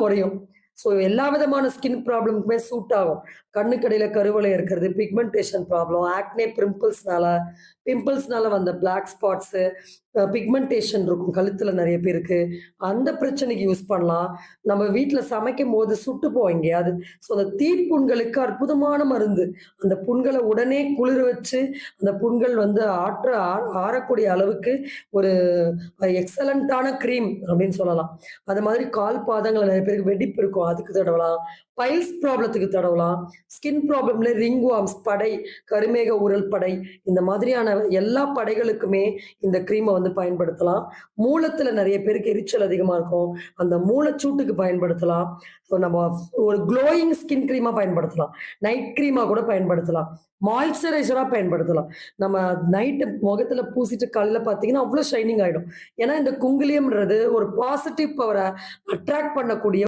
குறையும். ஸோ எல்லா விதமான ஸ்கின் ப்ராப்ளம்க்குமே சூட் ஆகும். கண்ணுக்கடியில கருவளை இருக்கிறது, பிக்மெண்டேஷன் ப்ராப்ளம், ஆக்னே பிம்பிள்ஸ்னால வந்த பிளாக் ஸ்பாட்ஸு, பிக்மெண்டேஷன் இருக்கும் கழுத்துல நெறைய பேருக்கு. அந்த பிரச்சனைக்கு யூஸ் பண்ணலாம். நம்ம வீட்ல சமைக்கும்போது சுட்டுப்போம் எங்கேயாவது. ஸோ அந்த தீப்புண்களுக்கு அற்புதமான மருந்து. அந்த புண்கள உடனே குளிர வச்சு, அந்த புண்கள் வந்து ஆறக்கூடிய அளவுக்கு ஒரு எக்ஸலன்ட்டான கிரீம் அப்படின்னு சொல்லலாம். அது மாதிரி கால் பாதங்கள்ல நெறைய பேருக்கு வெடிப்பு இருக்கும். அதுக்கு தடவலாம். பைல்ஸ் ப்ராப்ளத்துக்கு தடவலாம். ஸ்கின் ப்ராப்ளம்ல ரிங் வார்ம்ஸ் படை, கருமேக ஊரல் படை இந்த மாதிரியான எல்லா படைகளுக்குமே இந்த கிரீம வந்து பயன்படுத்தலாம். மூலத்துல நெறைய பேருக்கு எரிச்சல் அதிகமா இருக்கும். அந்த மூலச்சூட்டுக்கு பயன்படுத்தலாம். ஸோ நம்ம ஒரு க்ளோயிங் ஸ்கின் கிரீமா பயன்படுத்தலாம். நைட் கிரீமா கூட பயன்படுத்தலாம். மாய்ஸ்சரைசரா பயன்படுத்தலாம். நம்ம நைட்டு முகத்துல பூசிட்டு காலையில பார்த்தீங்கன்னா, அவ்ளோ ஷைனிங் ஆயிடும். ஏன்னா இந்த குங்குலியம்ன்றது ஒரு பாசிட்டிவ் பவர அட்ராக்ட் பண்ணக்கூடிய